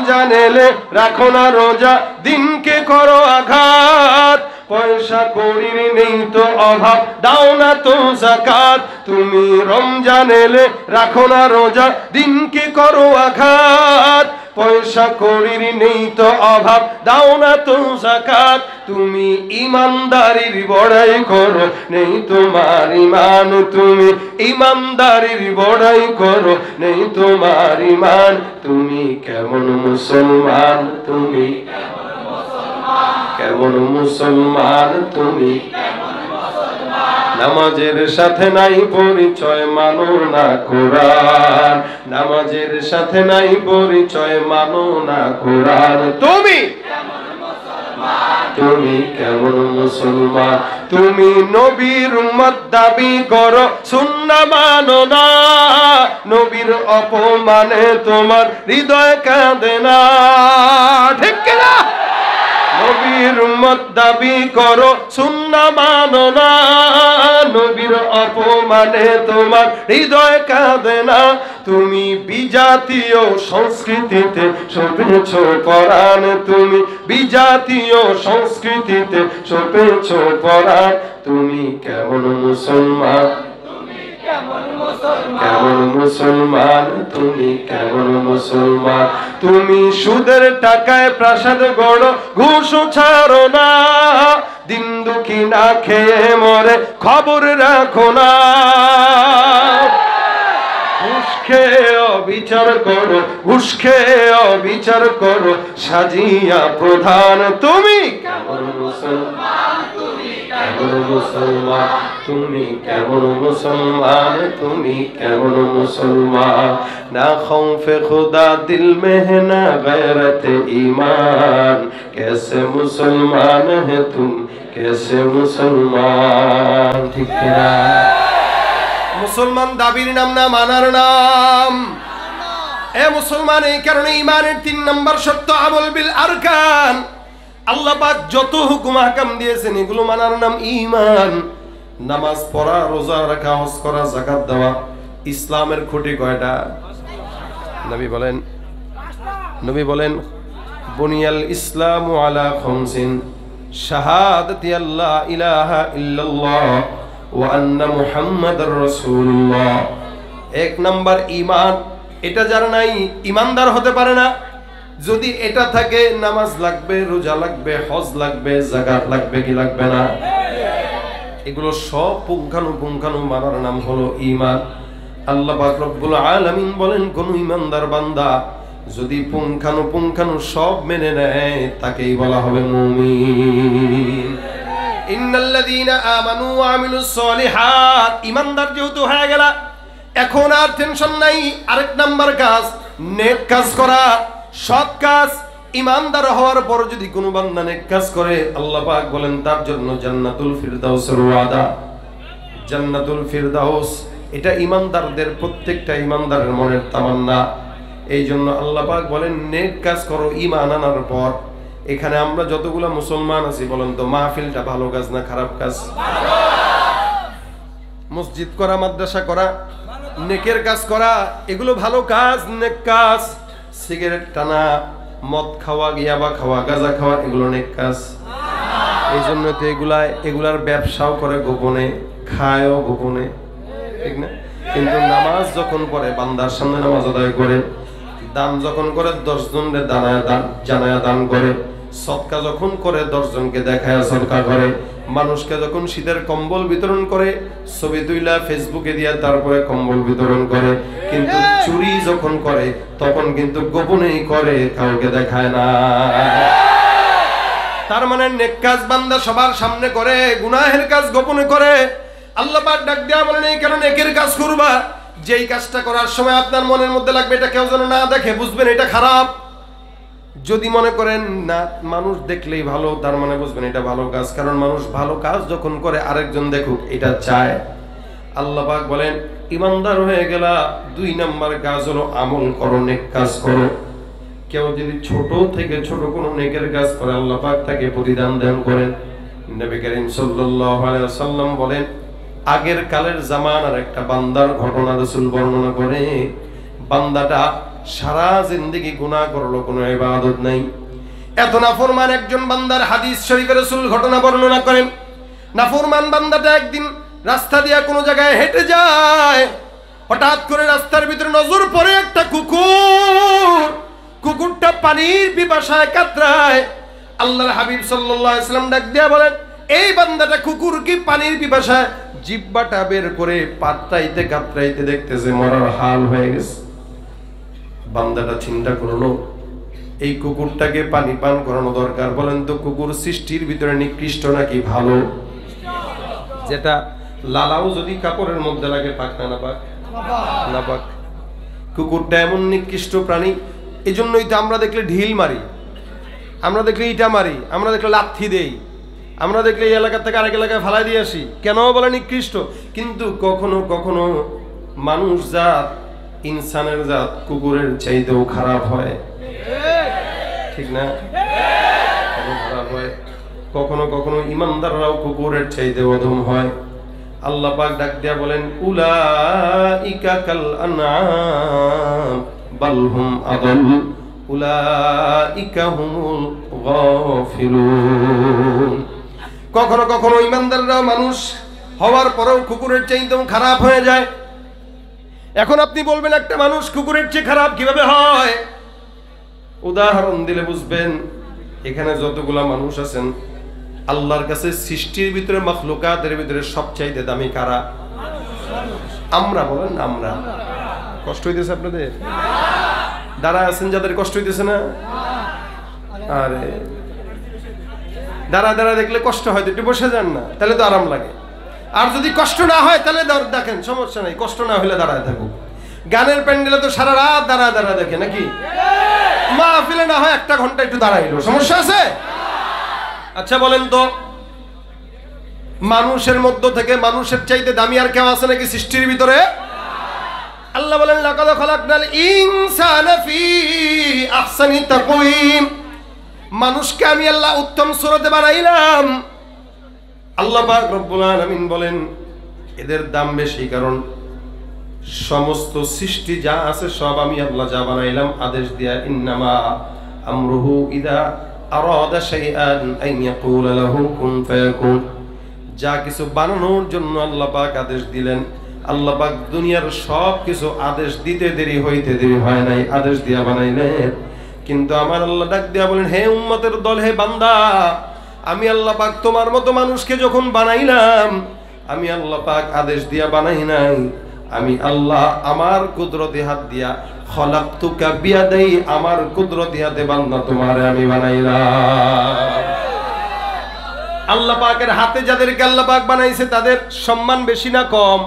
রমজান এলে রাখো না রোজা, দিনকে করো আঘাত। পয়সা কড়ির নেই তো অভাব, দাও না তো যাকাত। তুমি রমজান এলে রাখো না রোজা, দিনকে করো আঘাত। পয়সা কড়ির নেই তো অভাব, দাও না তো যাকাত। তুমি ইমানদারির বড়াই করো, নেই তোমার ইমান। তুমি ইমানদারির বড়াই করো, নেই তোমার ইমান। তুমি কেমন মুসলমান, তুমি কেমন মুসলমান, তুমি নামাজের সাথে নাই পরিচয়, মানো না কোরআন। নামাজের সাথে নাই পরিচয়, মানো না কোরআন। তুমি তুমি কেমন মুসলমান, তুমি নবীর উম্মত দাবি করো, সুন্নাহ মানো না। নবীর অপমানে তোমার হৃদয় কাঁদে না, ঠিক কিনা? নবীর উম্মত দাবি করো, সুন্নাহ মানো না। নবীর অপমানে তোমার হৃদয় কাঁদে না। তুমি বিজাতীয় সংস্কৃতিতে সপেছ পরাণ, তুমি বিজাতীয় সংস্কৃতিতে সপেছ পরাণ। তুমি কেমন মুসলমান, কেমন মুসলমান, তুমি কেমন মুসলমান। তুমি সুদের টাকায় প্রাসাদ গড়ো, ঘুষ ছাড়ো না। দিন দুঃখী না খেয়ে মরে, খবর রাখো না। ঘুষ খেয়ে অবিচার করো, ঘুষ খেয়ে অবিচার করো, সাজিয়া প্রধান। তুমি কেমন মুসলমান, কেমন মুসলমান, তুমি কেমন মুসলমান, তুমি কেমন মুসলমান। না খৌফে খুদা দিল में है ना गैरत ईमान, कैसे मुसलमान है तुम, कैसे मुसलमान। ঠিক না? মুসলমান দাবির নাম না, মানার নাম। এ মুসলমান, এই কারণে ঈমানের 3 নম্বর শর্ত আমল বিল আরকান। আল্লাহ পাক যত হুকুম আহকাম দিয়েছেন এগুলো মানার নাম ঈমান। নামাজ পড়া, রোজা রাখা, হজ করা, যাকাত দেওয়া। ইসলামের খুঁটি কয়টা? নবী বলেন বুনিয়াল ইসলামু আলা খামসিন, শাহাদাতি আল্লা ইলাহা ইল্লাল্লাহ ওয়া আন্না মুহাম্মাদার রাসূলুল্লাহ। 1 নাম্বার ঈমান। এটা যার নাই ঈমানদার হতে পারে না। যদি এটা থাকে, নামাজ লাগবে, রোজা লাগবে, হজ লাগবে, যাকাত লাগবে, কি লাগবে না? এগুলো সব পুঙ্খানুপুঙ্খানু মানার নাম হলো ঈমান। আল্লাহ পাক রব্বুল আলামিন বলেন, কোন ঈমানদার বান্দা যদি পুঙ্খানুপুঙ্খানু সব মেনে নেয়, তাকেই বলা হবে মুমিন। ইন্নাল্লাযীনা আমানু ওয়া আমিলুস সলিহাত। ঈমানদার যেহেতু হয়ে গেল, এখন আর টেনশন নাই। আরেক নাম্বার কাজ, নেক কাজ করা, সৎ কাজ। ঈমানদার হওয়ার পর যদি কোনো বান্দা নেক কাজ করে, আল্লাহ পাক বলেন তার জন্য জান্নাতুল ফিরদাউসের ওয়াদা। জান্নাতুল ফিরদাউস এটা ঈমানদারদের, প্রত্যেকটা ঈমানদারের মনের তামান্না। এই জন্য আল্লাহ পাক বলেন নেক কাজ করো ঈমান আনার পর। এখানে আমরা যতগুলা মুসলমান আছি বলেন তো, মাহফিলটা ভালো কাজ না খারাপ কাজ? মসজিদ করা, মাদ্রাসা করা, নেকের কাজ করা, এগুলো ভালো কাজ, নেক কাজ। সিগারেট টানা, মদ খাওয়া, ইয়াবা খাওয়া, গাঁজা খাওয়া, এগুলো নেক কাজ। এই জন্য তো এগুলার ব্যবসাও করে গোপনে, খায়ও গোপনে, ঠিক না? কিন্তু নামাজ যখন পড়ে, বান্দার সামনে নামাজ আদায় করে, দান যখন করে 10 জনের জানায়া দান করে, সদকা যখন করে 10 জনকে দেখায় সদকা করে, মানুষকে যখন শীতের কম্বল বিতরণ করে, ছবি তুইলা ফেসবুকে দিয়া তারপরে কম্বল বিতরণ করে। কিন্তু চুরি যখন করে তখন কিন্তু গোপনেই করে, কাউকে দেখায় না। তার মানে নেক কাজ বান্দা সবার সামনে করে, গুনাহের কাজ গোপনে করে। আল্লাহ পাক ডাক দেয়া বলেন এই কারণে নেকের কাজ করবা, যেই কাজটা করার সময় আপনার মনের মধ্যে লাগবে এটা কেউ যেন না দেখে, বুঝবেন এটা খারাপ। যদি মনে করেন না মানুষ দেখলেই ভালো, তার মানে বুঝবেন এটা ভালো কাজ। কারণ মানুষ ভালো কাজ যখন করে আরেকজন দেখুক, এটা চায়। আল্লাহ পাক বলেন ঈমানদার হয়ে গেলা, 2 নাম্বার কাজ হলো আমল করো, নেক কাজ করো। কেউ যদি ছোট থেকে ছোট কোনো নেকের কাজ করে, আল্লাহ পাক তাকে প্রতিদান দান করেন। নবী করিম সাল্লাল্লাহু আলাইহি ওয়াসাল্লাম বলেন, আগের কালের জামানার একটা বান্দার ঘটনা রাসূল বর্ণনা করে। বান্দাটা সারা জিন্দেগি গুনাহ করলো, কোনো ইবাদত নাই। এত নাফরমান একজন বান্দার হাদিস শরীফে রাসূল ঘটনা বর্ণনা করেন। নাফরমান বান্দাটা একদিন রাস্তা দিয়ে কোনো জায়গায় হেঁটে যায়, হঠাৎ করে রাস্তার ভিতরে নজর পড়ে একটা কুকুর। কুকুরটা পানির পিপাসায় কাতরায়। আল্লাহর হাবিব সাল্লাল্লাহু আলাইহি ওয়াসাল্লাম ডাক দিয়া বলেন, এই বান্দাটা কুকুর কি পানির পিপাসায় জিহ্বাটা বের করে পাতরাইতে কাতরাইতে দেখতেছে মরার হাল হয়ে গেছে। বান্দাটা চিন্তা করলো, এই কুকুরটাকে পানি পান করানো দরকার। বলেন তো কুকুর সৃষ্টির ভিতরে নিকৃষ্ট নাকি ভালো? যেটা লালাও যদি কাপড়ের মধ্যে লাগে পাক না পাক? না পাক। কুকুরটা এমন নিকৃষ্ট প্রাণী, এই জন্যই তো আমরা দেখলে ঢিল মারি, আমরা দেখলে ইটা মারি, আমরা দেখলে লাথি দেই, আমরা দেখলে এই এলাকা থেকে আরেক এলাকায় ফালাই দিয়ে আসি। কেন বলে নিকৃষ্ট? কিন্তু কখনো কখনো মানুষ জাত, ইনসানের জাত কুকুরের চাইতেও খারাপ হয়, ঠিক না? খারাপ হয়। কখনো কখনো ইমানদাররাও কুকুরের চাইতেও অধম হয়। আল্লাহ পাক ডাক দিয়া বলেন, উলাইকা কাল আনআম বাল হুম আদাল উলাইকা হুমুল গাফিলুন। কখনো কখনো ইমানদাররাও মানুষ হওয়ার পরেও কুকুরের চাইতেও খারাপ হয়ে যায়। এখন আপনি বলবেন একটা মানুষ কুকুরের চেয়ে খারাপ কিভাবে হয়? উদাহরণ দিলে বুঝবেন। এখানে যতগুলা মানুষ আছেন, আল্লাহর কাছে সৃষ্টির ভিতরে মাখলুকাতের ভিতরে সবচাইতে দামি কারা? আমরা। বলেন আমরা। কষ্ট হইতেছে আপনাদের? দাঁড়ায় আছেন যাদের কষ্ট হইতেছে না? আরে দাঁড়া দাঁড়া দেখলে কষ্ট হয়, একটু বসে যান না, তাহলে তো আরাম লাগে। আর যদি কষ্ট না হয় তাহলে দেখেন, সমস্যা নাই, কষ্ট না হলে দাঁড়ায় থাকুক। গানের প্যান্ডেলে তো সারা রাত দাঁড়া দাঁড়া দেখে নাকি? মাহফিলে না হয় 1 ঘন্টা একটু দাঁড়াইলো, সমস্যা আছে? আচ্ছা বলেন তো, মানুষের মধ্য থেকে মানুষের চাইতে দামি আর কেউ আছে নাকি সৃষ্টির ভিতরে? আল্লাহ বলেন, লাকাদ খালাকনাল ইনসানা ফি আহসানি তাকওয়িম। মানুষকে আমি আল্লাহ উত্তম সূরতে বানাইলাম। আল্লাহ পাক রব্বুল আলামিন বলেন, এদের দাম বেশি, কারণ সমস্ত সৃষ্টি যা আছে সব আমি আল্লাহ যা বানাইলাম আদেশ দিয়া, ইন্নামা আমরুহু ইদা আরাদা শাইআন আন ইয়াকুলা লাহু কুন ফায়াকুন। যা কিছু বানানোর জন্য আল্লাহ পাক আদেশ দিলেন, আল্লাহ পাক দুনিয়ার সব কিছু আদেশ দিতে দেরি হইতে দেরি হয় নাই, আদেশ দিয়া বানাইলেন। কিন্তু আমার আল্লাহ ডাক দিয়া বলেন, হে উম্মতের দল, হে বান্দা, আমি আল্লাহ পাক তোমার মতো মানুষকে যখন বানাইলাম, আমি আল্লাহ পাক আদেশ দিয়া বানাই নাই, আমি আল্লাহ আমার কুদরতি হাত দিয়া, খলাকতুকা বিয়াদাই, আমার কুদরতি হাতে বান্দা তোমারে আমি বানাইলাম। আল্লাহ পাকের হাতে যাদেরকে আল্লাহ পাক বানাইছে তাদের সম্মান বেশি না কম?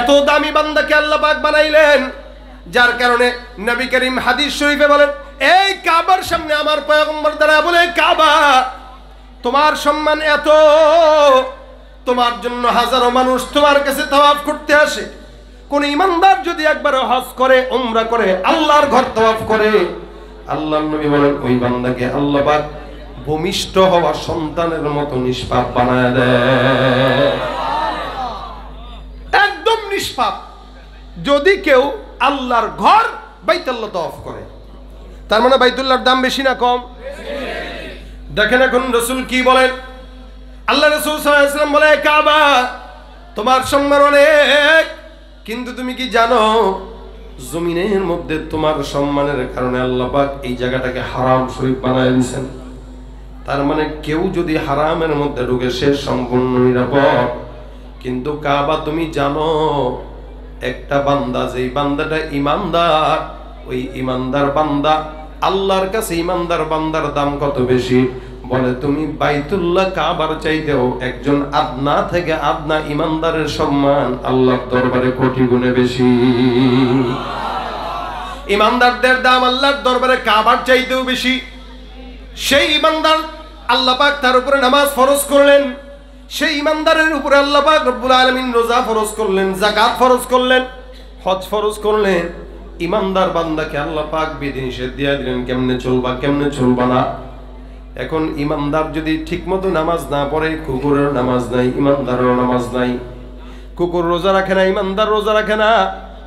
এত দামি বান্দাকে আল্লাহ পাক বানাইলেন, যার কারণে নবী করিম হাদিস শরীফে বলেন, এই কাবার সামনে আমার পয়গম্বর দাঁড়ায় বলে, কাবা তোমার সম্মান এত, তোমার জন্য হাজারো মানুষ তোমার কাছে তাওয়াফ করতে আসে। কোন ইমানদার যদি একবার হজ করে, উমরা করে, আল্লাহর ঘর তাওয়াফ করে, আল্লাহর নবী বলেন ওই বান্দাকে আল্লাহ পাক ভূমিষ্ঠ হওয়া সন্তানের মতো নিষ্পাপ বানায় দেয়, একদম নিষ্পাপ। যদি কেউ আল্লাহর ঘর বাইতুল্লাহ তাওয়াফ করে, তার মানে বাইতুল্লাহর দাম বেশি না কম? দেখেন এখন রাসূল কি বলেন, আল্লাহ রাসূল সাল্লাল্লাহু আলাইহি ওয়াসাল্লাম বলে, কাবা তোমার সম্মান অনেক, কিন্তু তুমি কি জানো জমিনের মধ্যে তোমার সম্মানের কারণে আল্লাহ পাক এই জায়গাটাকে হারাম শরীফ বানায় দিয়েছেন। তার মানে কেউ যদি হারামের মধ্যে ঢুকে সে সম্পূর্ণ নিরাপদ। কিন্তু কাবা তুমি জানো একটা বান্দা, যেই বান্দাটা ইমানদার, ওই ইমানদার বান্দা আল্লাহর কাছে ইমানদার বান্দার দাম কত বেশি? বলে তুমি বাইতুল্লাহ কাবার চাইতেও একজন আদনা থেকে আদনা ইমানদারের সম্মান আল্লাহর দরবারে কোটি গুণে বেশি। ইমানদারদের দাম আল্লাহর দরবারে কাবার চাইতেও বেশি। সেই ইমানদার আল্লাহ পাক তার উপরে নামাজ ফরজ করলেন, সেই ইমানদারের উপরে আল্লাহ পাক রব্বুল আলামিন রোজা ফরজ করলেন, যাকাত ফরজ করলেন, হজ ফরজ করলেন। ইমানদার বান্দাকে আল্লাহ পাক বিধিনিষেধ দিয়ে দিলেন কেমনে চলবা কেমনে চলবা না। এখন ইমানদার যদি ঠিকমতো নামাজ না পড়ে, কুকুরের নামাজ নাই, ইমানদারেরও নামাজ নাই। কুকুর রোজা রাখে না, ইমানদার রোজা রাখে না।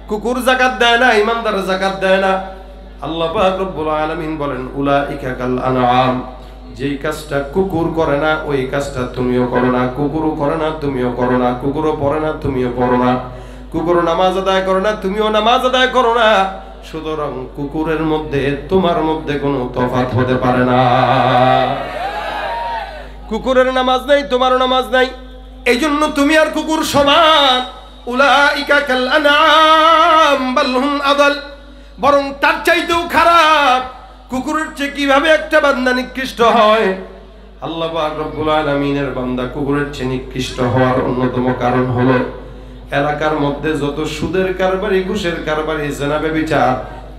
কুকুর যাকাত দেয় না, ইমানদার যাকাত দেয় না। আল্লাহ পাক রব্বুল আলামিন বলেন উলাইকা কাল আনআম, যেই কাজটা কুকুর করে না ওই কাজটা তুমিও করো না, কুকুরও করে না তুমিও করো না, কুকুরও পড়ে না তুমিও পড়ো না, কুকুরও নামাজ আদায় করে না তুমিও নামাজ আদায় করো না। সুতরাং কুকুরের মধ্যে তোমার মধ্যে কোনো তফাৎ হতে পারে না। কুকুরের নামাজ নাই, তোমারও নামাজ নাই, এই জন্য তুমি আর কুকুর সমান। উলাইকা কাল আনআম বাল হুম আদাল, বরং তার চাইতেও খারাপ। কুকুরের চেয়ে কিভাবে একটা বান্দা নিকৃষ্ট হয়? আল্লাহ পাক রব্বুল আলামিনের বান্দা কুকুরের চেয়ে নিকৃষ্ট হওয়ার অন্যতম কারণ হলো এলাকার মধ্যে যত সুদের কারবারি, ঘুষের কারবারি, জেনা ব্যভিচার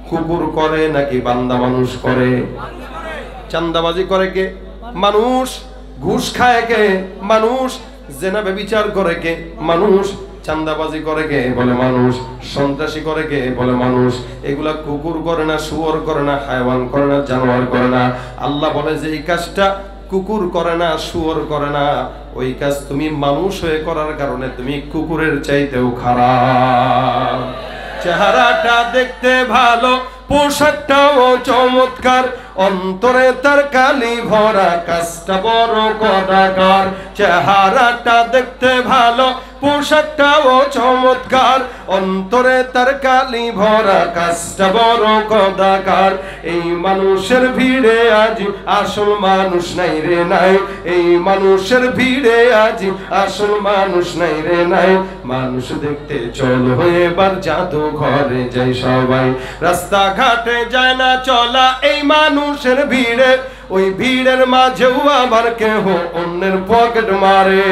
কুকুর করে নাকি বান্দা মানুষ করে? চাঁদাবাজি করে কে? মানুষ। ঘুষ খায় কে? মানুষ। জেনা ব্যভিচার করে কে? মানুষ। চাঁদাবাজি করে কে? বলে মানুষ। সন্ত্রাসী করে কে? বলে মানুষ। এগুলা কুকুর করে না, শুয়োর করে না, হায়ওয়ান করে না, জানোয়ার করে না। আল্লাহ বলে যে এই কাজটা কুকুর করে না, শুয়োর করে না, ওই কাজ তুমি মানুষ হয়ে করার কারণে তুমি কুকুরের চাইতেও খারাপ। চেহারাটা দেখতে ভালো, পোশাকটাও চমৎকার, অন্তরে তার কালি ভরা, কাজটা বড় কদাকার। চেহারাটা দেখতে ভালো, পোশাকটাও চমৎকার, অন্তরে তার কালি ভরা, কাজটা বড় কদাকার। এই মানুষের ভিড়ে আজ আসল মানুষ নাই রে নাই, এই মানুষের ভিড়ে আজ আসল মানুষ নাই রে নাই। মানুষ দেখতে চলো এবার জাদু ঘরে যাই সবাই, রাস্তাঘাটে যায় না চলা এই মানুষের ভিড়ে, ওই ভিড়ের মাঝেও আবার কেহ অন্যের পকেট মারে।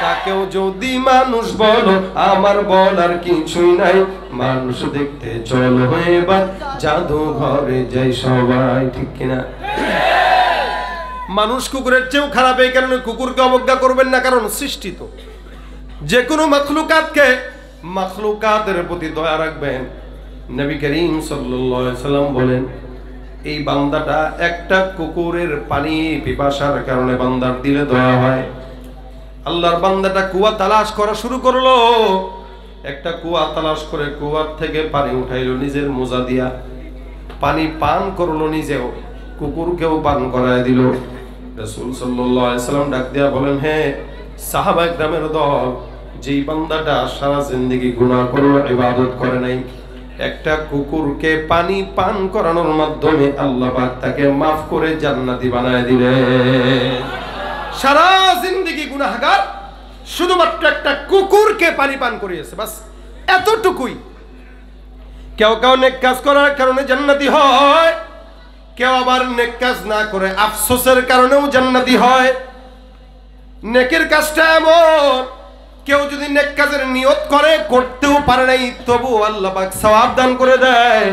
তাকেও যদি মানুষ বলো আমার বলার কিছুই নাই, মানুষ দেখতে চলো এবার জাদু ঘরে যাই সবাই, ঠিক কিনা? মানুষ কুকুরের চেয়েও খারাপ এই কারণে কুকুরকে অবজ্ঞা করবেন না, কারণ সৃষ্টিত। যে কোনো মাখলুকাতের প্রতি দয়া রাখবেন। নবী করিম সাল্লাল্লাহু আলাইহি সাল্লাম বলেন এই বান্দাটা একটা কুকুরের পানি পিপাসার কারণে বান্দার দিলে দয়া হয়। আল্লাহর বান্দাটা কুয়া তালাশ করা শুরু করলো, একটা কুয়া তালাশ করে কুয়ার থেকে পানি উঠাইলো নিজের মোজা দিয়া, পানি পান করলো নিজেও, কুকুরকেও পান করায় দিল। রাসূল সাল্লাল্লাহু আলাইহি সাল্লাম ডাক দিয়া বলেন হে সাহাবা ইকরামের দল, যেই বান্দাটা সারা জিন্দেগি গুনাহ করলো, ইবাদত করে নাই, একটা কুকুরকে পানি পান করানোর মাধ্যমে আল্লাহ পাক তাকে মাফ করে জান্নাতি বানায় দিলেন। সারা জিন্দেগি গুনাহগার, শুধুমাত্র একটা কুকুরকে পানি পান করিয়েছে, বাস এতটুকুই। কেউ কেউ নেক কাজ করার কারণে জান্নাতি হয়, কেউ আবার নেক কাজ না করে আফসোসের কারণেও জান্নাতি হয়। নেকের কাজটা এমন, কেউ যদি নেক কাজের নিয়ত করে, করতেও পারে নাই, তবু আল্লাহ পাক সওয়াব দান করে দেয়।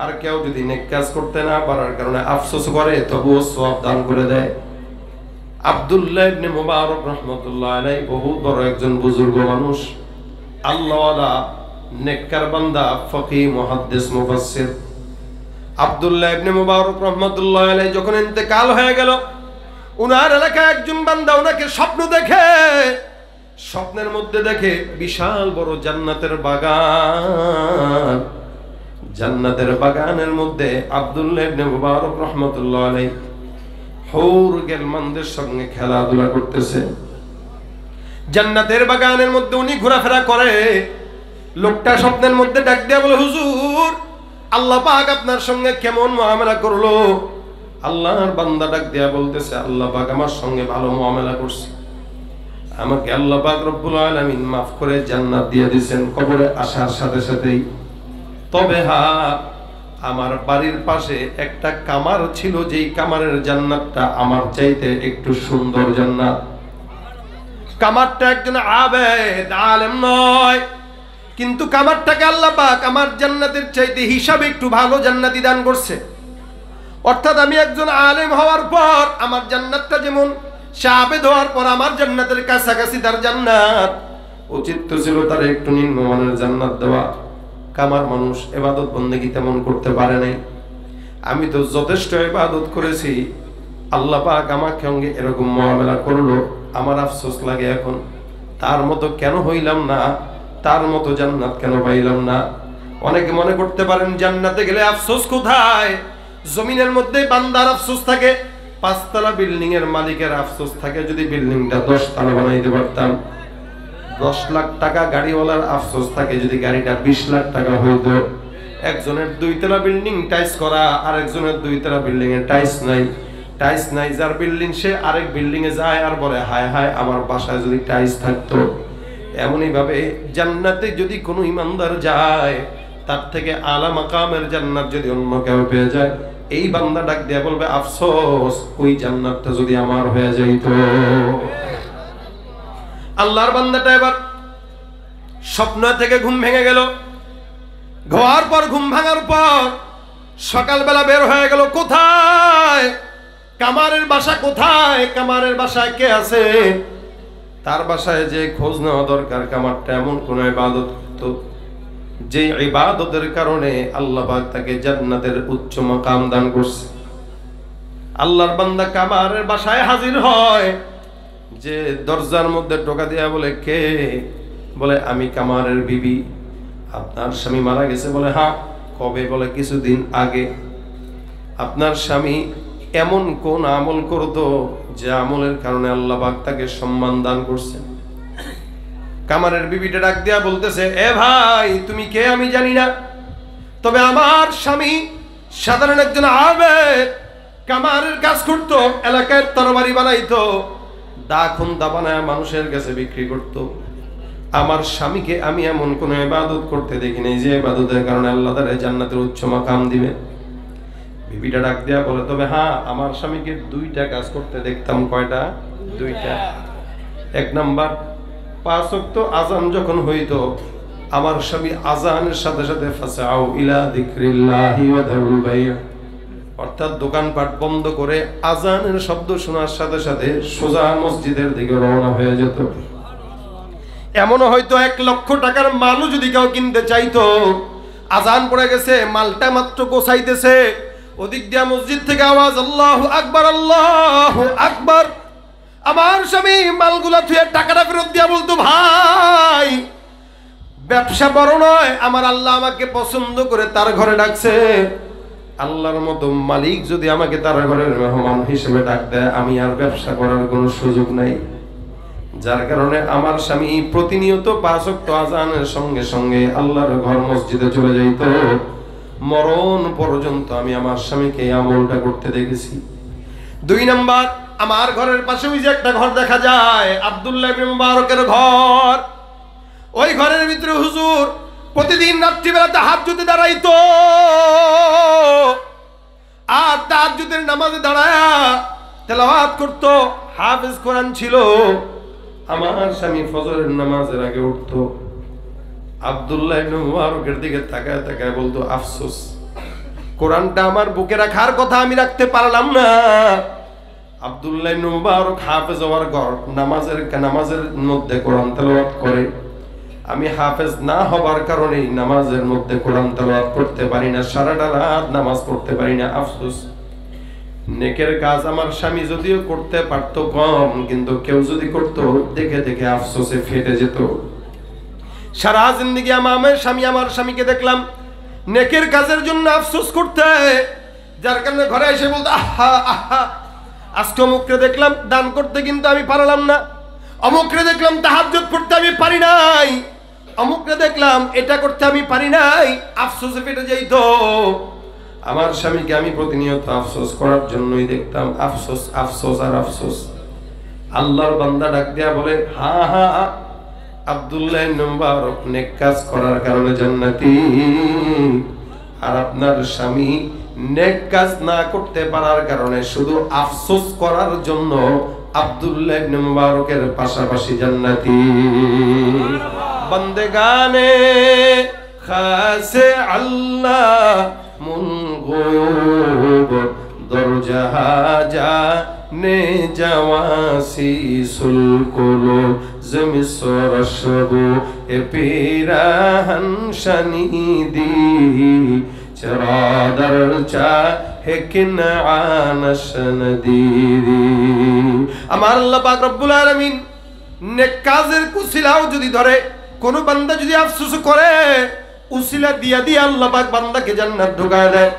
আর কেউ যদি নেক কাজ করতে না পারার কারণে আফসোস করে, তবুও সওয়াব দান করে দেয়। আব্দুল্লাহ ইবনে মুবারক রাহমাতুল্লাহ আলাইহি বহু বড় একজন বুজুর্গ মানুষ, আল্লাহওয়ালা, নেককার বান্দা, ফকিহ, মুহাদ্দিস, মুফাসসির। আব্দুল্লাহ ইবনে মুবারক রাহমাতুল্লাহ আলাইহি যখন ইন্তেকাল হয়ে গেল, উনার এলাকায় একজন বান্দা উনাকে স্বপ্ন দেখে, স্বপ্নের মধ্যে দেখে বিশাল বড় জান্নাতের বাগান। জান্নাতের বাগানের মধ্যে আব্দুল্লাহ ইবনে মুবারক রাহমাতুল্লাহ আলাইহি হৌর গেলমানদের সঙ্গে খেলাধুলা করতেছে। জান্নাতের বাগানের মধ্যে উনি ঘোরাফেরা করে। লোকটা স্বপ্নের মধ্যে ডাক দিয়া বলে হুজুর, আল্লাহ পাক আপনার সঙ্গে কেমন মুআমালা করলো? আল্লাহর বান্দা ডাক দিয়া বলতেছে আল্লাহ পাক আমার সঙ্গে ভালো মুআমালা করছে, আমাকে আল্লাহ পাক রব্বুল আলামিন মাফ করে জান্নাত দিয়ে দিয়েছেন কবরে আসার সাথে সাথেই। তবে হ্যাঁ, আমার বাড়ির পাশে একটা কামার ছিল, যেই কামারের জান্নাতটা আমার চাইতে একটু সুন্দর জান্নাত। কামারটা একজন আবেদ, আলেম নয়, কিন্তু কামারটাকে আল্লাহ পাক আমার জান্নাতের চাইতে হিসাবে একটু ভালো জান্নাতি দান করছে। অর্থাৎ আমি একজন আলেম হওয়ার পর আমার জান্নাতটা যেমন, সে আবেদ হওয়ার পর আমার জান্নাতের কাছাকাছি তার জান্নাত, উচিত তো ছিল তার একটু নিম্নমানের জান্নাত দেওয়া। কামার মানুষ, ইবাদত বন্দেগী তেমন করতে পারে নাই। আমি তো যথেষ্ট ইবাদত করেছি, আল্লাহ পাক আমাকে সঙ্গে এরকম মুআমালা করলো, আমার আফসোস লাগে এখন তার মতো কেন হইলাম না। তার মতো জান্নাত কেন পাইলাম না? অনেকে মনে করতে পারেন জান্নাতে গেলে আফসোস কোথায়? জমিনের মধ্যে বান্দার আফসোস থাকে, 5 তলা বিল্ডিং এর মালিকের আফসোস থাকে যদি বিল্ডিংটা 10 তলা বানাইতে পারতাম। 10 লাখ টাকা গাড়িওয়ালার আফসোস থাকে যদি গাড়িটা 20 লাখ টাকা হইতো। একজনের 2 তলা বিল্ডিং টাইস করা, আর একজনের 2 তলা বিল্ডিং এ টাইস নাই, যার বিল্ডিং সে আরেক বিল্ডিং এ যায় আর বলে হায় হায় আমার বাসায় যদি টাইস থাকতো। এমনই ভাবে জান্নাতে যদি কোনো ইমানদার যায়, তার থেকে আলা মাকামের জান্নাত যদি অন্য কেউ পেয়ে যায়, এই বান্দা ডাক দিয়ে বলবে আফসোস ওই জান্নাতটা যদি আমার হয়ে যাইতো। আল্লাহর বান্দাটা এবার স্বপ্ন থেকে ঘুম ভেঙে গেল। ঘুমার পর ঘুম ভাঙার পর সকালবেলা বের হয়ে গেল। কোথায়? কামারের বাসা কোথায়? কামারের বাসায় কে আছে? তার বাসায় যে খোঁজ নেওয়া দরকার। কামারটা এমন কোন ইবাদত করতো যে ইবাদতের কারণে আল্লাহ পাক তাকে জান্নাতের উচ্চ মাকাম দান করছে। আল্লাহর বান্দা কামারের বাসায় হাজির হয়, যে দরজার মধ্যে টোকা দিয়া বলে কে? বলে আমি কামারের বিবি। আপনার স্বামী মারা গেছে? বলে হ্যাঁ। কবে? বলে কিছুদিন আগে। আপনার স্বামী এমন কোন আমল করতো যে আমলের কারণে আল্লাহ পাক তাকে সম্মান দান করছেন? কামারের বিবিটা ডাক দিয়া বলতেছে, এ ভাই তুমি কে আমি জানি না, তবে আমার স্বামী সাধারণ একজন আবেদ, কামারের কাজ করতো, এলাকায় তরবারি বানাইতো, দা খুন্দা বানায় মানুষের কাছে বিক্রি করতো। আমার স্বামীকে আমি এমন কোন ইবাদত করতে দেখি নাই যে ইবাদতের কারণে আল্লাহ তাআলা জান্নাতের উচ্চ মাকাম দিবে। বিবিটা ডাক দিয়া বলে, তবে হ্যাঁ আমার স্বামীকে 2টা কাজ করতে দেখতাম। কয়টা? 2টা। 1 নাম্বার, 5 ওয়াক্ত আযান যখন হইতো, আমার স্বামী আযানের সাথে সাথে ফাসাউ ইলা যিকরিল্লাহি ওয়া দারুল বাই', অর্থাৎ দোকানপাট বন্ধ করে আযানের শব্দ শোনার সাথে সাথে সোজা মসজিদের দিকে রওনা হয়ে যেত। এমনও হয়তো 1 লক্ষ টাকার মালও যদি কেউ কিনতে চাইতো, আযান পড়ে গেছে, মালটা মাত্র গোছাইতেছে, ওদিক দিয়া মসজিদ থেকে আওয়াজ আল্লাহু আকবার, আল্লাহু আকবার। আমার স্বামী মালগুলা থুয়ে টাকাটা ফেরত দিয়া বলতো, ভাই ব্যবসা বড় নয়, আমার আল্লাহ আমাকে পছন্দ করে তার ঘরে ডাকছে। আল্লাহর মতো মালিক যদি আমাকে তার ঘরের মেহমান হিসেবে ডাক দেয়, আমি আর ব্যবসা করার কোনো সুযোগ নাই। যার কারণে আমার স্বামী প্রতিনিয়ত 5 ওয়াক্ত আযানের সঙ্গে সঙ্গে আল্লাহর ঘর মসজিদে চলে যাইত। মরণ পর্যন্ত আমি আমার স্বামীকে এই আমলটা করতে দেখেছি। 2 নাম্বার, আমার ঘরের পাশে ওই যে একটা ঘর দেখা যায়, আব্দুল্লাহ ইবনে মুবারকের ঘর। ওই ঘরের ভিতরে হুজুর প্রতিদিন রাত্রিবেলা তাহাজ্জুদে দাঁড়াইতো, আর তাহাজ্জুদের নামাজে দাঁড়ায়া তেলাওয়াত করতো। হাফেজ কোরআন ছিল। আমার স্বামী ফজরের নামাজের আগে উঠতো, আব্দুল্লাহ ইবনে মুবারকের দিকে তাকায় তাকায় বলতো, আফসোস কোরআনটা আমার বুকে রাখার কথা আমি রাখতে পারলাম না। আব্দুল্লাহ ইবনে মুবারক হাফেজ হওয়ার পর নামাজের মধ্যে কোরআন তেলাওয়াত করে, আমি হাফেজ না হবার কারণে নামাজের মধ্যে কোরআন তেলাওয়াত করতে পারি না, সারাটা রাত নামাজ পড়তে পারি না। আফসোস, নেকের কাজ আমার স্বামী যদিও করতে পারতো কম, কিন্তু কেউ যদি করতো দেখে দেখে আফসোসে ফেটে যেত। সারা জিন্দেগি আমার স্বামীকে দেখলাম নেকের কাজের জন্য আফসোস করতে, যার কারণে ঘরে এসে বলতো, আহা আহা আজকে অমুকরে দেখলাম দান করতে কিন্তু আমি পারলাম না, অমুকরে দেখলাম তাহাজ্জুদ পড়তে আমি পারি নাই, অমুকরে দেখলাম এটা করতে আমি পারি নাই। আফসোসে ফেটে যাইত। আমার স্বামীকে আমি প্রতিনিয়ত আফসোস করার জন্যই দেখতাম। আফসোস আফসোস আর আফসোস। আল্লাহর বান্দা ডাক দিয়া বলে, হ্যাঁ হ্যাঁ আব্দুল্লাহ ইবনে মুবারক নেক কাজ করার কারণে জান্নাতি, আর আপনার স্বামী নেক কাজ না করতে পারার কারণে শুধু আফসোস করার জন্য আব্দুল্লাহ ইবনে মুবারকের পাশাপাশি জান্নাতি। বন্দেগানে খাসে আল্লাহ মুনগুব দরজাহা জানে জাওয়াসি সুলকুলো জমিসরশবু এ পিরাহন শনিদি চরাদর চা হেকিন আনশনদিরি। আমার আল্লাহ পাক রব্বুল আলামিন নেক কাজের কুশিলাও যদি ধরে কোন বান্দা যদি আফসোস করে উসিলা দিয়া দিয়া আল্লাহ পাক বান্দাকে জান্নাত ঢুকায় দেয়।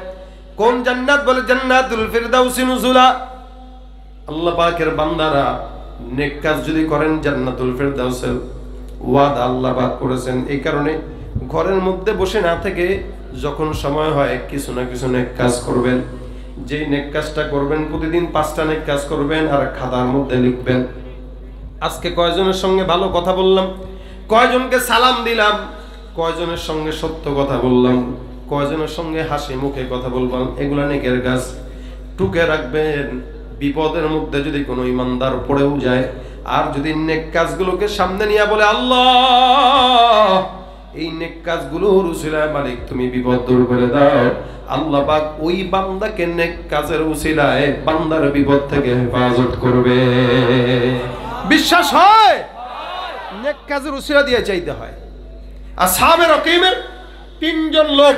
কোন জান্নাত? বলে জান্নাতুল ফিরদাউসি নুজুলা। আল্লাহ পাকের বান্দারা নেক কাজ যদি করেন জান্নাতুল ফিরদাউসের ওয়াদা আল্লাহ পাক করেছেন। এই কারণে ঘরের মধ্যে বসে না থেকে যখন সময় হয় কিছু না কিছু নেক কাজ করবেন। যেই নেক কাজটা করবেন প্রতিদিন 5টা নেক কাজ করবেন আর খাতার মধ্যে লিখবেন। আজকে কয়জনের সঙ্গে ভালো কথা বললাম, কয়জনকে সালাম দিলাম, কয়জনের সঙ্গে সত্য কথা বললাম, কয়জনের সঙ্গে হাসি মুখে কথা বললাম, এগুলা নেকের কাজ। টুকে রাখবেন, বিপদের মধ্যে যদি কোনো ইমানদার পড়েও যায় আর যদি নেক কাজগুলোকে সামনে নিয়ে বলে আল্লাহ এই নেক কাজগুলোর উসিলায় মালিক তুমি বিপদ দূর করে দাও, আল্লাহ পাক ওই বান্দাকে নেক কাজের উসিলায় বান্দার বিপদ থেকে হেফাজত করবে। বিশ্বাস হয়? নেক কাজের উসিলা দিয়ে চাইতে হয়। আসহাবে রকিমের 3 জন লোক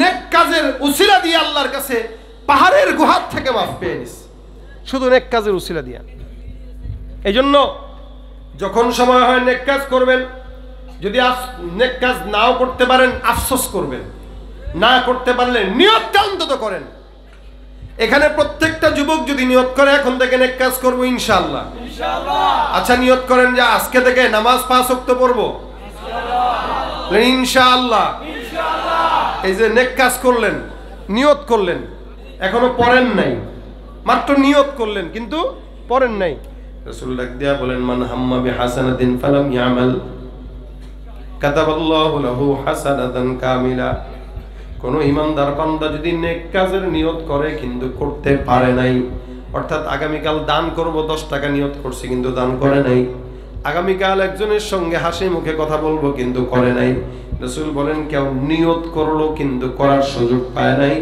নেক কাজের উসিলা দিয়ে আল্লাহর কাছে পাহাড়ের গুহার থেকে মাফ পেয়ে নিস, শুধু নেক কাজের উসিলা দিয়া। এই জন্য যখন সময় হয় নেক কাজ করবেন। যদি নেক কাজ নাও করতে পারেন আফসোস করবেন, না করতে পারলে নিয়তটা অন্তত করেন। এখানে প্রত্যেকটা যুবক যদি নিয়ত করে এখন থেকে নেক কাজ করবো ইনশাআল্লাহ, আচ্ছা নিয়ত করেন যে আজকে থেকে নামাজ 5 ওয়াক্ত পড়বো ইনশাআল্লাহ। এই যে নেক কাজ করলেন, নিয়ত করলেন, এখনো পড়েন নাই, মাত্র নিয়ত করলেন কিন্তু পড়েন নাই। রাসূল ডাক দিয়া বলেন মান হাম্মা বিহাসানাতিন ফালাম ইয়ামাল কাতাবাল্লাহু লাহু হাসানাতান কামিলা। কোন ইমানদার বান্দা যদি নেক কাজের নিয়ত করে কিন্তু করতে পারে নাই, অর্থাৎ আগামীকাল দান করব 10 টাকা নিয়ত করছে কিন্তু দান করে নাই, আগামীকাল একজনের সঙ্গে হাসি মুখে কথা বলবো কিন্তু করে নাই, রাসূল বলেন কেউ নিয়ত করলো কিন্তু করার সুযোগ পায় নাই,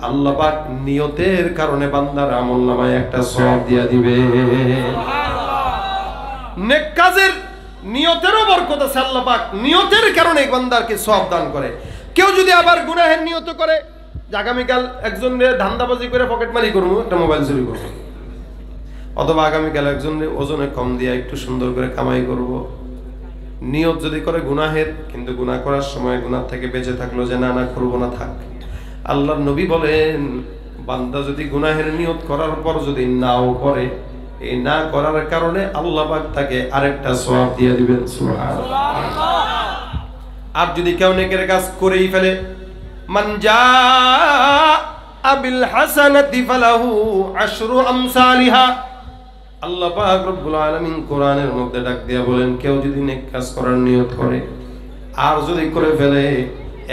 আল্লাহ পাক নিয়তের কারণে বান্দার আমলনামায় একটা সওয়াব দিয়া দিবে। নেক কাজের নিয়তেরও বরকত আছে, আল্লাহ পাক নিয়তের কারণে বান্দারকে সওয়াব দান করে। কেউ যদি আবার গুনাহের নিয়ত করে যে আগামীকাল একজনরে ধান্দাবাজি করে পকেটমারি করবো, একটা মোবাইল চুরি করবো, অথবা আগামীকাল একজনরে ওজনে কম দিয়ে একটু সুন্দর করে কামাই করব, নিয়ত যদি করে গুনাহের কিন্তু গুনাহ করার সময় গুনাহ থেকে বেঁচে থাকলো যে না না করবো না থাক, আল্লাহর নবী বলেন বান্দা যদি গুনাহের নিয়ত করার পর যদি নাও করে, এই না করার কারণে আল্লাহ পাক তাকে আরেকটা সওয়াব দিয়ে দিবেন। সুবহানাল্লাহ। আর যদি কেউ নেকের কাজ করেই ফেলে, মান জাআ বিল হাসানাতি ফালাহু আশরু আমসালিহা, আল্লাহ পাক রব্বুল আলামিন কোরআনের মধ্যে ডাক দিয়া বলেন কেউ যদি নেক কাজ করার নিয়ত করে আর যদি করে ফেলে,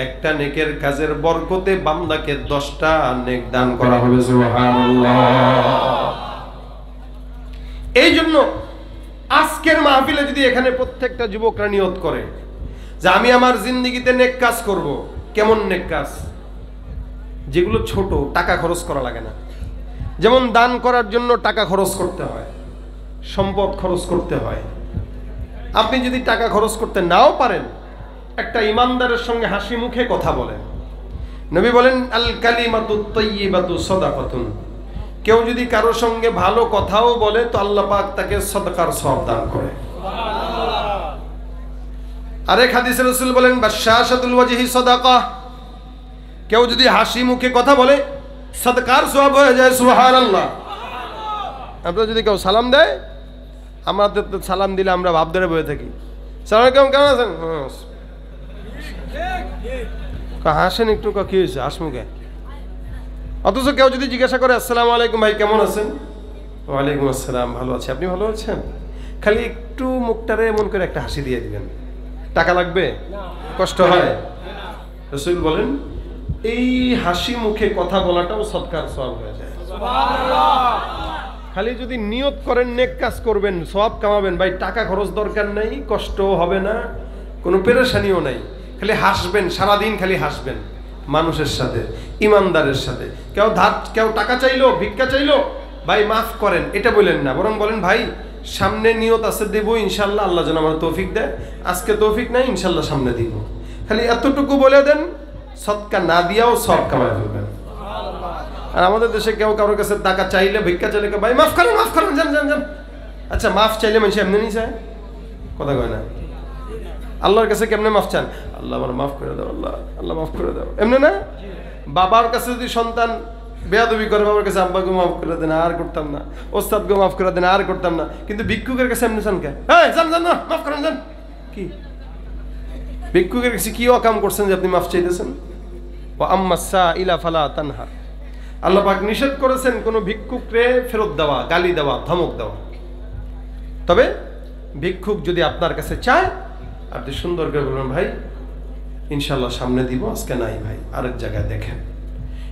একটা নেকের কাজের বরকতে বান্দাকে 10টা নেক দান করা হবে। সুবহানাল্লাহ। এই জন্য আজকের মাহফিলে যদি এখানে প্রত্যেকটা যুবকরা নিয়ত করে যে আমি আমার জিন্দেগিতে নেক কাজ করব। কেমন নেক কাজ? যেগুলো ছোট, টাকা খরচ করা লাগে না। যেমন দান করার জন্য টাকা খরচ করতে হয়, সম্পদ খরচ করতে হয়। আপনি যদি টাকা খরচ করতে নাও পারেন, একটা ইমানদারের সঙ্গে হাসি মুখে কথা বলেন। নবী বলেন আল কালিমাতুত তাইয়্যিবাতু সাদাকাতুন, কেউ যদি কারোর সঙ্গে ভালো কথাও বলে তো আল্লাহ পাক তাকে সাদকার সওয়াব দান করে। আরেক হাদিসে রাসূল বলেন বাশশাশাতুল ওয়াজহি সাদাকা, কেউ যদি হাসি মুখে কথা বলে সাদকার সওয়াব হয়ে যায়। সুবহানাল্লাহ। আপনারা যদি কেউ সালাম দেয়, আমাদের তো সালাম দিলে আমরা ভাব ধরে বসে থাকি, সালাম আলাইকুম কেমন আছেন, হাসেন একটু, কি হয়েছে হাসমুখে। অথচ কেউ যদি জিজ্ঞাসা করে আসসালামু আলাইকুম ভাই কেমন আছেন, ওয়ালাইকুম আসসালাম ভালো আছি, আপনি ভালো আছেন, খালি একটু মুখটারে এমন করে একটা হাসি দিয়ে দিবেন। টাকা লাগবে? কষ্ট হয়? রাসূল বলেন এই হাসি মুখে কথা বলাটাও সদকার সওয়াব হয়ে যায়। সুবহানাল্লাহ। খালি যদি নিয়ত করেন নেক কাজ করবেন, সওয়াব কামাবেন, ভাই টাকা খরচ দরকার নাই, কষ্টও হবে না, কোনো পেরেশানিও নাই, খালি হাসবেন, সারাদিন খালি হাসবেন মানুষের সাথে, ইমানদারের সাথে। কেউ টাকা চাইলো, ভিক্ষা চাইলো, ভাই মাফ করেন এটা বলেন না, বরং বলেন ভাই সামনে নিয়ত আছে দেব ইনশাল্লাহ, আল্লাহ যেন আমার তৌফিক দেয়, আজকে তৌফিক নাই ইনশাল্লাহ সামনে দিব, খালি এতটুকু বলে দেন, সদকা না দিয়াও সব কামাই ফেলবেন। আর আমাদের দেশে কেউ কারোর কাছে টাকা চাইলে, ভিক্ষা চাইলে ভাই মাফ করেন মাফ করেন, যান যান যান। আচ্ছা মাফ চাইলে মানুষ এমনি নিয়ে চায়, কথা কয় না, আল্লাহর কাছে কেমনে মাফ চান? আল্লাহ আমার মাফ করে দাও, আল্লাহ আল্লাহ মাফ করে দাও, এমনি না? বাবার কাছে যদি সন্তান বেয়াদবি করে, বাবার কাছে আব্বাকে মাফ করে দেন, আর করতাম না, ওস্তাদকে মাফ করে দেন, আর করতাম না, কিন্তু ভিক্ষুকের কাছে এমনি চান কে? হ্যাঁ জান জান না, মাফ করেন যান। কি ভিক্ষুকের কাছে কি অকাম করছেন যে আপনি মাফ চাইতেছেন? ও আম্মা সাইলা ফালা তানহার, আল্লাহ পাক নিষেধ করেছেন কোন ভিক্ষুকরে ফেরত দেওয়া, গালি দেওয়া, ধমক দেওয়া। তবে ভিক্ষুক যদি আপনার কাছে চায়, আপনি সুন্দর করে বলবেন, ভাই ইনশাল্লাহ সামনে দিব, আজকে নাই ভাই, আরেক জায়গায় দেখেন,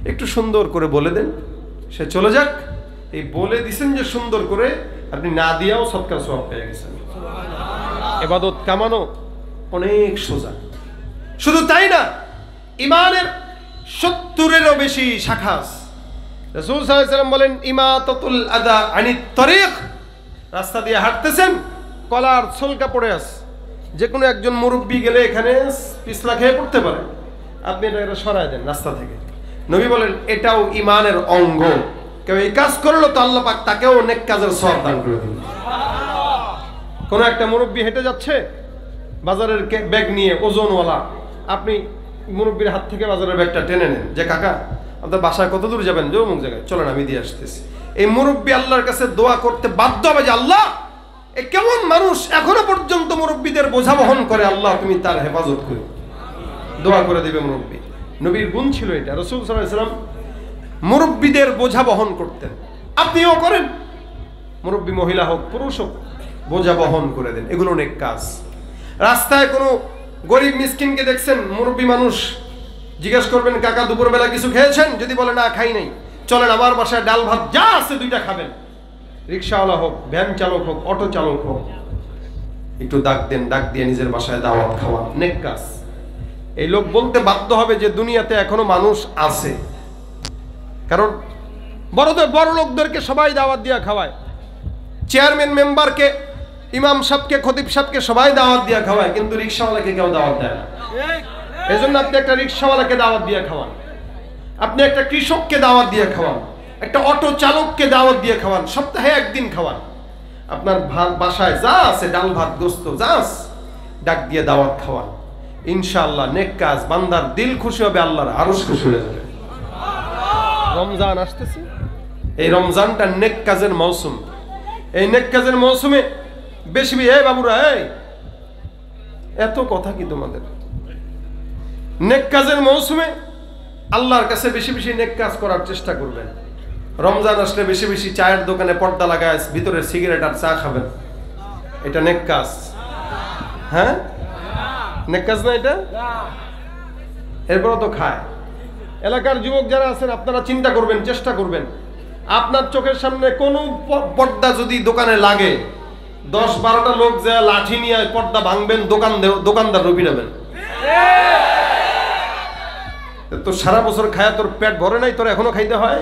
একটু সুন্দর করে বলে দেন, সে চলে যাক। এই বলে দিছেন যে সুন্দর করে, আপনি না দিয়াও সৎকার সওয়াব পেয়ে গেছেন। ইবাদত কামানো অনেক সোজা। শুধু তাই না, ইমানের 70-এরও বেশি শাখা আছে। রাসূল সাল্লাল্লাহু আলাইহি ওয়াসাল্লাম বলেন, ইমাতাতুল আদা আনিত তরিক, রাস্তা দিয়ে হাঁটতেছেন, কলার ছলকা পড়ে আছে, যে কোনো একজন মুরব্বী গেলে এখানে পিছলা খেয়ে পড়তে পারে, আপনি এটা সরায় দেন রাস্তা থেকে। নবী বলেন এটাও ইমানের অঙ্গ, কেউ এই কাজ করলো তো আল্লাহ পাক তাকেও নেক কাজের সওয়াব দান করে দিবেন। কোন একটা মুরব্বী হেঁটে যাচ্ছে বাজারের ব্যাগ নিয়ে, ওজনওয়ালা, আপনি মুরব্বীর হাত থেকে বাজারের ব্যাগটা টেনে নেন, যে কাকা আপনার বাসায় কত দূর যাবেন? যে অমুক জায়গায়, চলেন আমি দিয়ে আসতেছি। এই মুরব্বী আল্লাহর কাছে দোয়া করতে বাধ্য হবে যে আল্লাহ, এ কেমন মানুষ এখনো পর্যন্ত মুরব্বীদের বোঝা বহন করে, আল্লাহ তুমি তার হেফাজত করো। দোয়া করে দিবে মুরব্বী। নবীর গুণ ছিল এটা। রাসূল সাল্লাল্লাহু আলাইহি ওয়াসাল্লাম মুরব্বীদের বোঝা বহন করতেন, আপনিও করেন। মুরব্বী মহিলা হোক পুরুষ হোক, বোঝা বহন করে দেন, এগুলো অনেক কাজ। রাস্তায় কোনো গরিব মিসকিনকে দেখছেন, মুরব্বী মানুষ, জিজ্ঞেস করবেন কাকা দুপুরবেলা কিছু খেয়েছেন? যদি বলে না খাই নাই, চলেন আমার বাসায় ডাল ভাত যা আছে দুইটা খাবেন। রিক্সাওয়ালা হোক, ভ্যান চালক হোক, অটো চালক হোক, একটু ডাক দেন, ডাক দিয়ে নিজের বাসায় দাওয়াত খাওয়া, নেক কাজ। এই লোক বলতে বাধ্য হবে যে দুনিয়াতে এখনো মানুষ আছে, কারণ বড় লোকদেরকে সবাই দাওয়াত দিয়ে খাওয়ায়, চেয়ারম্যান মেম্বারকে, ইমাম সাহেবকে, খতিব সাহেবকে সবাই দাওয়াত দিয়ে খাওয়ায়, কিন্তু রিক্সাওয়ালাকে কেউ দাওয়াত দেয় না। এই জন্য আপনি একটা রিক্সাওয়ালাকে দাওয়াত দিয়ে খাওয়ান, আপনি একটা কৃষককে দাওয়াত দিয়ে খাওয়ান, একটা অটো চালককে দাওয়াত দিয়ে খাওয়ান, সপ্তাহে একদিন খাওয়ান। আপনার বাসায় যা আছে, ডাল ভাত গোস্ত যা আছে, ডাক দিয়ে দাওয়াত খাওয়ান। ইনশাআল্লাহ নেক কাজ, বান্দার দিল খুশি হবে, আল্লাহর আরশ খুশি হয়ে যাবে। রমজান আসতেছে, এই রমজানটা নেক কাজের মৌসুম। এই নেক কাজের মৌসুমে বেশি এই বাবুরা, এই এত কথা কি তোমাদের? নেক কাজের মৌসুমে আল্লাহর কাছে বেশি বেশি নেক কাজ করার চেষ্টা করবেন। রমজান আসলে বেশি বেশি চায়ের দোকানে পর্দা লাগায় ভিতরে সিগারেট আর চা খাবেন, এটা নেক কাজ? হ্যাঁ, নেক কাজ না এটা? এরপরও তো খায়। এলাকার যুবক যারা আছেন, আপনারা চিন্তা করবেন, চেষ্টা করবেন, আপনার চোখের সামনে কোনো পর্দা যদি দোকানে লাগে, 10-12টা লোক যা লাঠি নিয়ে পর্দা ভাঙবেন, দোকানদার রবি নেবেন। তো সারা বছর খায়া তোর পেট ভরে নাই, তোর এখনো খাইতে হয়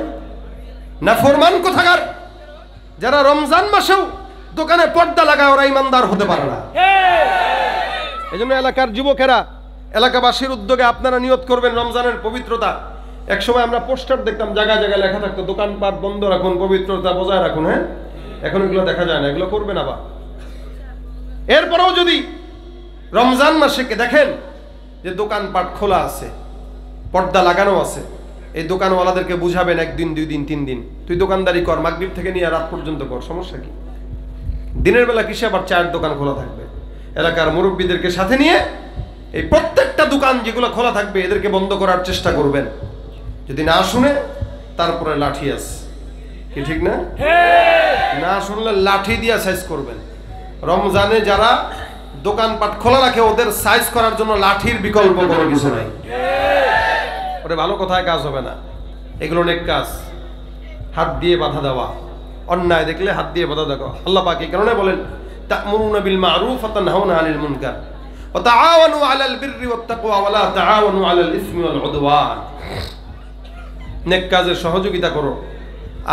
না? ফরমান কোথাকার, যারা রমজান মাসেও দোকানে পর্দা লাগায়, ওরা ইমানদার হতে পারে না। এই জন্য এলাকার যুবকেরা, এলাকাবাসীর উদ্যোগে আপনারা নিয়ত করবেন রমজানের পবিত্রতা। একসময় আমরা পোস্টার দেখতাম, জায়গায় জায়গায় লেখা থাকতো দোকানপাট বন্ধ রাখুন, পবিত্রতা বজায় রাখুন। হ্যাঁ, এখন এগুলো দেখা যায় না, এগুলো করবেন আবার। এরপরেও যদি রমজান মাসে দেখেন যে দোকানপাট খোলা আছে, পর্দা লাগানো আছে, এই দোকানওয়ালাদেরকে বুঝাবেন 1 দিন 2 দিন 3 দিন, তুই দোকানদারি কর, মাগরিব থেকে নিয়ে রাত পর্যন্ত কর, সমস্যা কি? দিনের বেলা কিসে আবার চায়ের দোকান খোলা থাকবে? এলাকার মুরব্বীদেরকে সাথে নিয়ে এই প্রত্যেকটা দোকান যেগুলো খোলা থাকবে এদেরকে বন্ধ করার চেষ্টা করবেন। যদি না শুনে তারপরে লাঠি আছে, কি ঠিক না? না শুনলে লাঠি দিয়ে সাইজ করবেন। রমজানে যারা দোকানপাট খোলা রাখে, ওদের সাইজ করার জন্য লাঠির বিকল্প কোনো কিছু নাই। ওরে ভালো কথায় কাজ হবে না, এগুলো অনেক কাজ। হাত দিয়ে বাধা দেওয়া, অন্যায় দেখলে হাত দিয়ে বাধা দেওয়া। আল্লাহ পাক এই কারণে বলেন, তা'মুরুনা বিল মা'রুফ ওয়া তানহাউনা আনিল মুনকার ওয়া তাআওয়ানু আলাল বিররি ওয়াত তাকওয়া ওয়া লা তাআওয়ানু আলাল ইসমি ওয়াল উদওয়ান। নেক কাজে সহযোগিতা করো,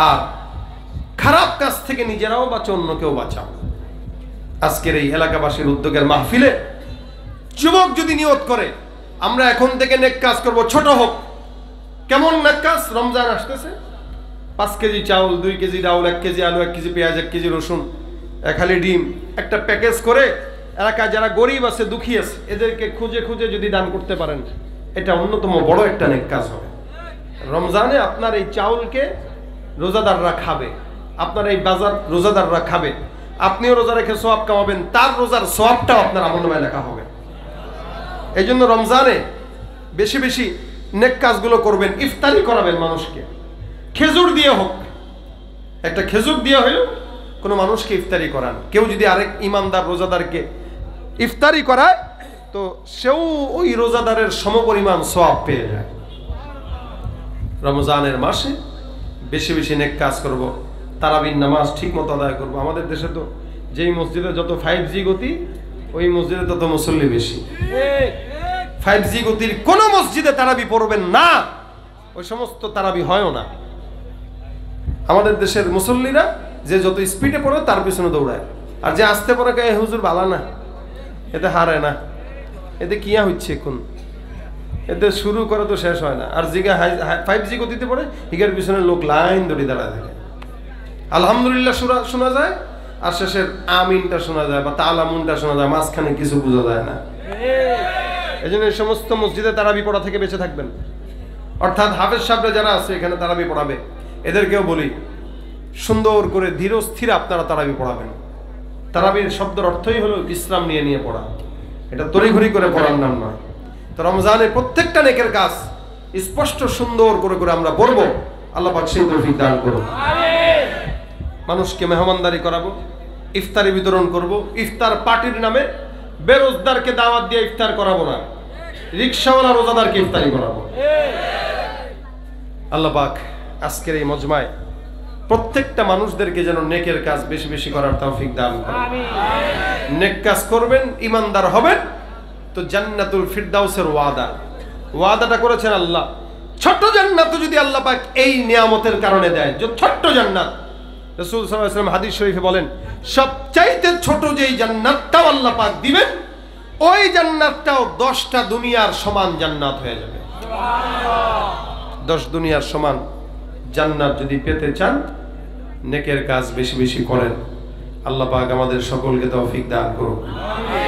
আর খারাপ কাজ থেকে নিজেরাও বাঁচো, অন্যকেও বাঁচাও। আজকের এই এলাকাবাসীর উদ্যোগের মাহফিলে যুবক যদি নিয়ত করে আমরা এখন থেকে নেক কাজ করব, ছোট হোক। কেমন নেক কাজ? রমজান আসতেছে, 5 কেজি চাউল, 2 কেজি ডাউল, 1 কেজি আলু, 1 কেজি পেঁয়াজ, 1 কেজি রসুন, 1 হালি ডিম, একটা প্যাকেজ করে এলাকায় যারা গরিব আছে, দুঃখী আছে, এদেরকে খুঁজে খুঁজে যদি দান করতে পারেন, এটা অন্যতম বড় একটা নেক কাজ হবে। রমজানে আপনার এই চাউলকে রোজাদাররা খাবে, আপনার এই বাজার রোজাদাররা খাবে, আপনিও রোজা রেখে সওয়াব কামাবেন, তার রোজার সওয়াবটাও আপনার আমলনামায় লেখা হবে। এই জন্য রমজানে বেশি বেশি নেক কাজগুলো করবেন। ইফতারি করাবেন মানুষকে, খেজুর দিয়ে হোক, একটা খেজুর দিয়ে হলেও কোনো মানুষকে ইফতারি করান। কেউ যদি আরেক ইমানদার রোজাদারকে ইফতারি করায় তো সেও ওই রোজাদারের সমপরিমাণ সওয়াব পেয়ে যায়। রমজানের মাসে বেশি বেশি নেক কাজ করব, তারাবির নামাজ ঠিক মতো আদায় করব। আমাদের দেশে তো যেই মসজিদে যত 5G গতি, ওই মসজিদে তত মুসল্লি বেশি। 5G গতির কোন মসজিদে তারাবি পড়বেন না, ওই সমস্ত তারাবি হয়ও না। আমাদের দেশের মুসল্লিরা যে যত স্পিডে পড়ে তার পিছনে দৌড়ায়, আর যে আসতে পড়ে কে হুজুর বালা না, এতে হারে না, এতে কিয়া হচ্ছে কোন, এতে শুরু করে তো শেষ হয় না। আর জিগা 5G গতিতে পড়ে হিগার পিছনে লোক লাইন ধরে দাঁড়ায় থাকে। আলহামদুলিল্লাহ শোনা যায়, আর শেষের আমিনটা শোনা যায় বা তালামুনটা শোনা যায়, মাঝখানে কিছু বোঝা যায় না। এই জন্য এই সমস্ত মসজিদে তারাবি পড়া থেকে বেঁচে থাকবেন। অর্থাৎ হাফেজ সাহেবরা যারা আছে এখানে তারাবি পড়াবে, এদেরকেও বলি সুন্দর করে ধীর স্থির আপনারা তারাবি পড়াবেন। তারাবির শব্দের অর্থই হলো বিশ্রাম নিয়ে নিয়ে পড়া, এটা তড়িঘড়ি করে পড়ার নাম নয়। তো রমজানের প্রত্যেকটা নেকের কাজ স্পষ্ট সুন্দর করে করে আমরা পড়বো। আল্লাহ পাক সেই তৌফিক দান করুন। মানুষকে মেহমানদারি করাবো, ইফতারি বিতরণ করব। ইফতার পার্টির নামে বেরোজদারকে দাওয়াত দিয়ে ইফতার করাবো না, রিকশাওয়ালা রোজাদারকে ইফতারি করাবো। আল্লাহ পাক আজকের এই মজমায় প্রত্যেকটা মানুষদেরকে যেন নেকের কাজ বেশি বেশি করার তৌফিক দান করেন। নেক কাজ করবেন, ইমানদার হবেন, তো জান্নাতুল ফিরদাউসের ওয়াদাটা করেছেন আল্লাহ। ছোট্ট জান্নাত যদি আল্লাহ পাক এই নিয়ামতের কারণে দেয়, যে ছোট্ট জান্নাত, রাসূল সাল্লাল্লাহু আলাইহি ওয়াসাল্লাম হাদিস শরীফে বলেন, সবচাইতে ছোট যেই জান্নাতটাও আল্লাহ পাক দিবেন, ওই জান্নাতটাও 10টা দুনিয়ার সমান জান্নাত হয়ে যাবে। সুবহানাল্লাহ। 10 দুনিয়ার সমান জান্নাত যদি পেতে চান, নেকের কাজ বেশি বেশি করেন। আল্লাহ পাক আমাদের সকলকে তৌফিক দান করুন। আমিন।